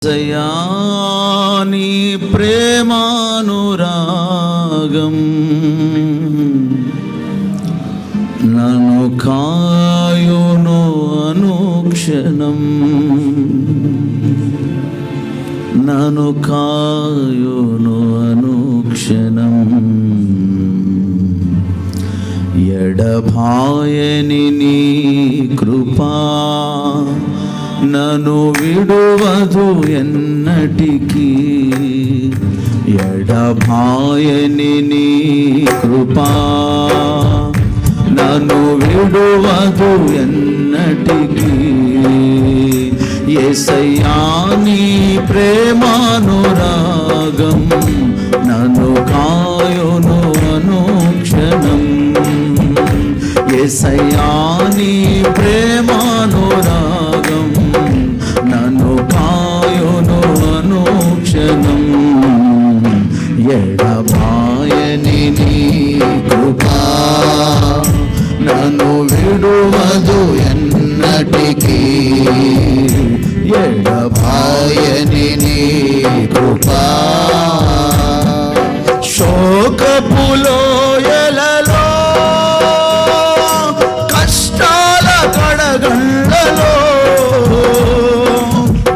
నీ ప్రేమానురాగం నన్ను కాయును అనుక్షణం, నన్ను కాయును అనుక్షణం. ఎడబాయని నీ కృపా నన్ను విడువదు ఎన్నటికీ. ఎడబాయని నీ కృపా నన్ను విడువదు ఎన్నటికీ. యేసయ్యా నీ ప్రేమానురాగం నన్ను కాయును అనుక్షణం. యేసయ్యా నీ ప్రేమానురాగం నన్ను కాయును అనుక్షణం. ఎడబాయని నీ కృపా నన్ను విడువదు ఎన్నటికీ. ఎడబాయని నీ కృపా శోకపు లోయలలో కష్టాల కడగండ్లలో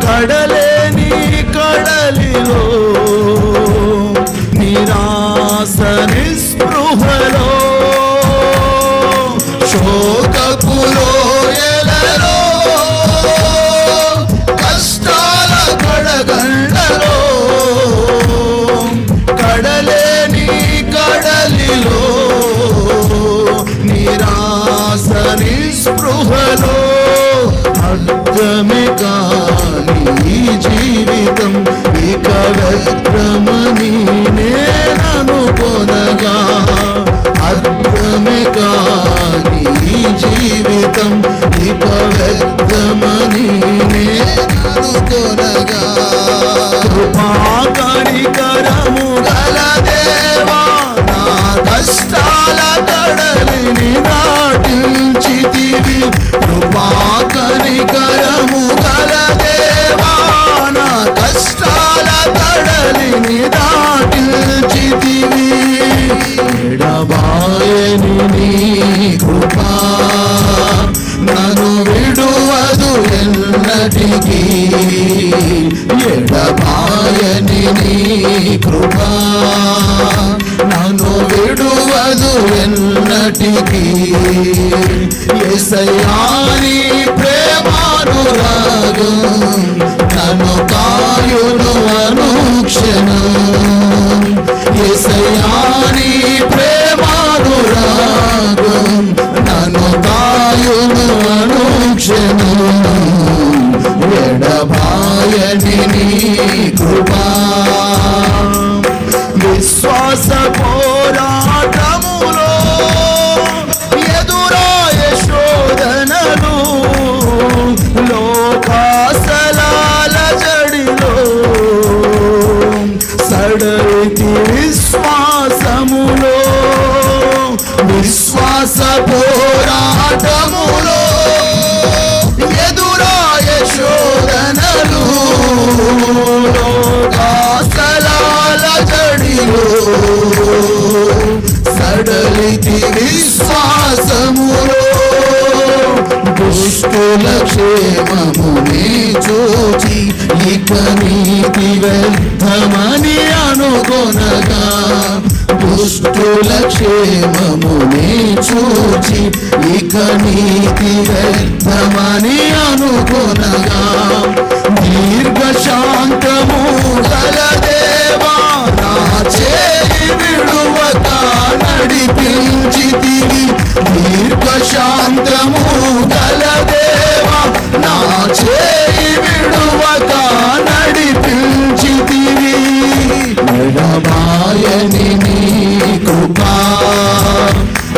కడలేని కడలిలో నిరాశ నిస్పృహలో శోకపు లోయలలో కష్టాల కడగండ్లలో కడలేని కడలిలో నిరాశ నిస్పృహలో అర్థమే కాని ఈ జీవితం ఇక వ్యర్థమని నేననుకొనగా. అర్థమే కాని ఈ జీవితం ఇక వ్యర్థమని నేననుకొనగా. కృపా కనికరము గల దేవా నా కష్టాల కడలిని దాటించితివి. కృపా కనికరము గల దేవా నా కష్టాల కడలిని దాటించితివి. ఎడబాయని నీ కృపా నన్ను విడువదు ఎన్నటికీ. ఎడబాయని నీ కృపా నన్ను విడువదు ఎన్నటికీ. యేసయ్యా నీ ప్రేమానురాగం నన్ను కాయును అనుక్షణం. యేసయ్యా నీ ప్రేమానురాగం నన్ను కాయును అనుక్షణం. ఎడబాయని నీ కృపా విశ్వాస పోరాటములో ఎదురాయే శోధనలు లోకాసలాల జడిలో సడలితి విశ్వాసములో. విశ్వాస పోరాటములో ఎదురాయే శోధనలు లోకాసలాల జడిలో సడలితి విశ్వాసములో. దుష్టుల క్షేమమునే చూచి ఇక నీతి వ్యర్థమని అనుకొనగా. దుష్టుల క్షేమమునే చూచి ఇక నీతి వ్యర్థమని అనుకొనగా. దీర్ఘశాంతము గల దేవా నా చేయి విడువక నడిపించితివి. దీర్ఘశాంతము గల దేవా నా చేయి విడువక నడిపించితివి. ఎడబాయని నీ కృపా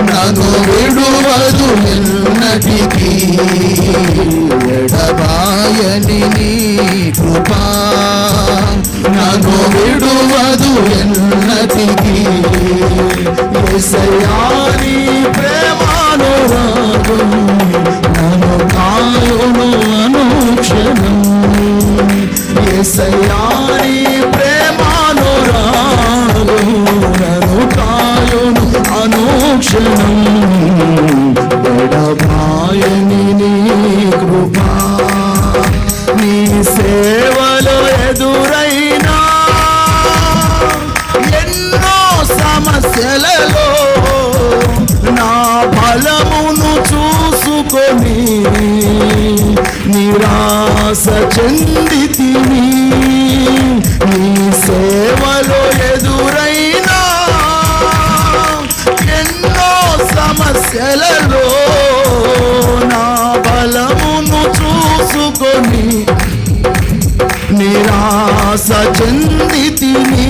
నన్ను విడువదు ఎన్నటికీ. ఎడబాయని నీ కృపా నన్ను విడువదు ఎన్నటికీ. యేసయ్యా నీ ప్రేమానురాగం నన్ను కాయును అనుక్షణం. యేసయ్యా నీ ప్రేమానురాగం నన్ను కాయును అనుక్షణం ఎడబాయని నీ కృపా నీ సేవలో ఎదురైనా ఎన్నో సమస్యలలో నా బలమును చూసుకొని నిరాశ చెందితిని నీ సేవలో ఎదురైనా ఎన్నో సమస్యలలో నా బలమును చూసుకొని నిరాశ చెందితిని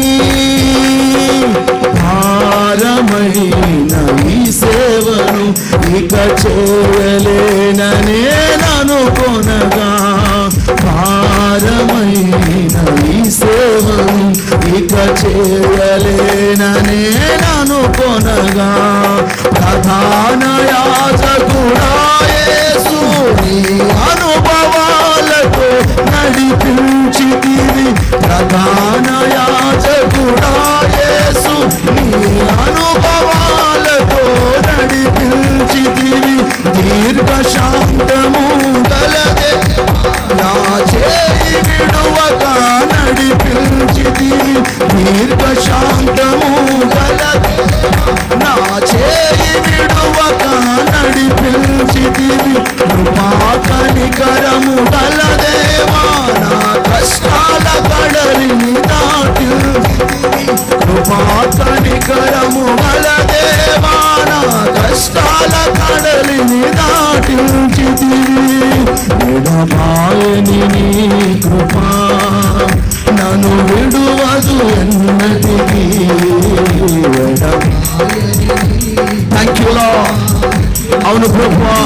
భారమైన ఈ సేవను ఇక చేయలేననే ననుకొనగా భారమైన ఈ సేవను ఇక చేయలేననే ననుకొనగా ప్రధాన యాజకుడా యేసు నీ అనుభవాలతో నడిపించితివి ప్రధాన యాజకుడా యేసు నీ అనుభవాలతో నడిపించితివి దీర్ఘ శాంతము గలదే నా చేయి విడువక నడిపించితివి దీర్ఘ శాంతము గలదే నా చేయి విడువక నడిపించితివి కృపా కనికరము గలదేవా నా కష్టాల కడలిని దాటించితివి కృపా కనికరము గలదేవా నా కష్టాల కడలిని దాటించితివి ఎడబాయని నీ కృపా నన్ను విడువదు ఎన్నటికీ థ్యాంక్ యూ లార్డ్ అవును ప్రభువా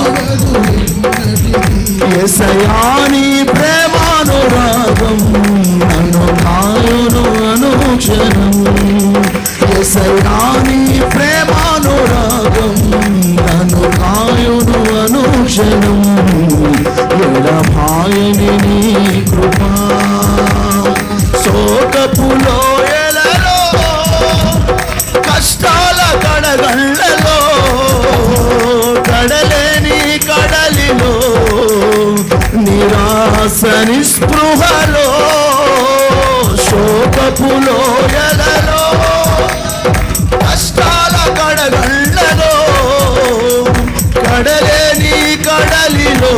యేసయ్యా నీ ప్రేమానురాగం నన్ను కాయును అనుక్షణం యేసయ్యా నీ ప్రేమానురాగం నన్ను కాయును అనుక్షణం ఎడబాయని నీ కృపా శోకపు లోయలలో కష్టాల కడగళ్ళలో కడలేని కడలిలో నిరాశ నిస్పృహలో శోకపు లోయలలో కష్టాల కడగళ్ళలో కడలేని కడలిలో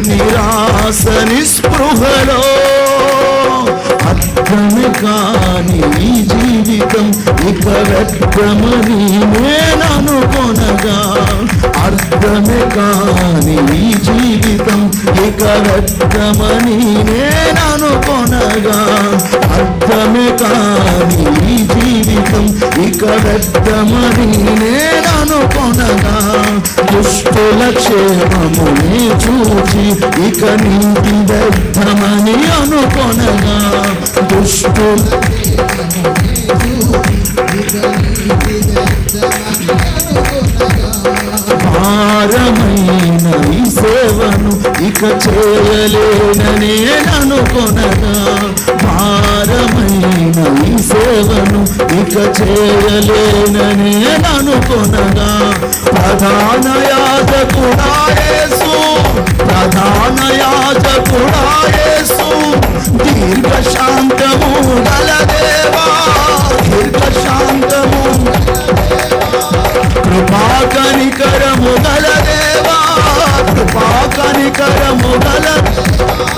నిరాశ నిస్పృహలో అర్థమే కాని ఈ జీవితం ఇక వ్యర్థమని నేననుకొనగా అర్థమే కాని ఈ జీవితం ఇక వ్యర్థమని నేననుకొనగా అర్థమే కాని ఈ జీవితం ఇక వ్యర్థమని నేననుకొనగా దుష్టుల క్షేమముని చూచి ఇక నీతి వ్యర్థమని అనుకొనగా దుష్టుల భారమైన ఈ సేవను ఇక చేయలేననే అనుకొనగా భారమైన ఈ సేవను ఇక చేయలేననే అనుకొనగా ప్రధాన యాజకుడా యేసు ప్రధాన యాజకుడా యేసు దీర్ఘ శాంతము గలదేవా దీర్ఘ శాంతము కృపా కనికరము గలదేవా కృపా కనికరము గల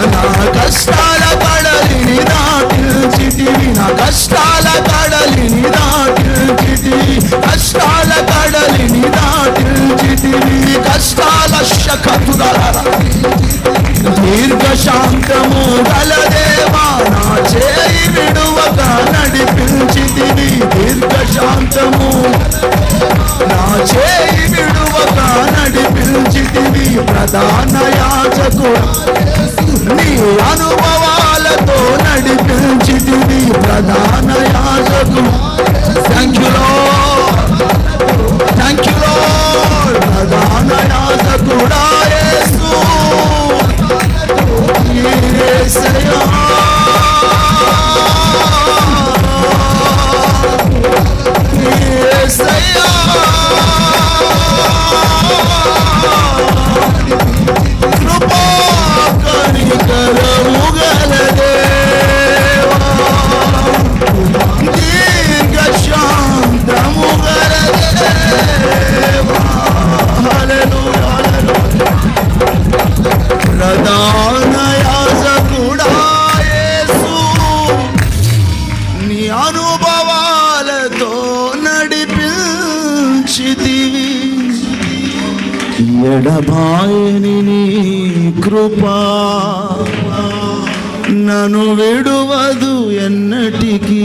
నా కష్టాల కడలిని దాటించితివి నా కష్టాల కడలిని దాటించితివి కష్టాల కడలిని దాటించితివి కష్టాల శకతుదల దీర్ఘ శాంతము గలదేవా నా చేయి విడువక నడిపించితివి దీర్ఘ శాంతము నా చేయి విడువక నడిపించితివి ప్రధాన యాజకుడా నీ అనుభవాలతో నడిపించితివి ప్రధాన యాజకుడా థ్యాంక్ యూ లార్డ్ ప్రధాన యాజకుడా యేసు యేసయ్యా యేసయ్యా కృపా కనికరము గల దేవా దీర్ఘ శాంతము గల దేవా హల్లెలూయా ప్రధాన యాజకుడా యేసు నీ అనుభవాలతో నడిపించితివి ఎడబాయని నీ కృపా నన్ను విడువదు ఎన్నటికీ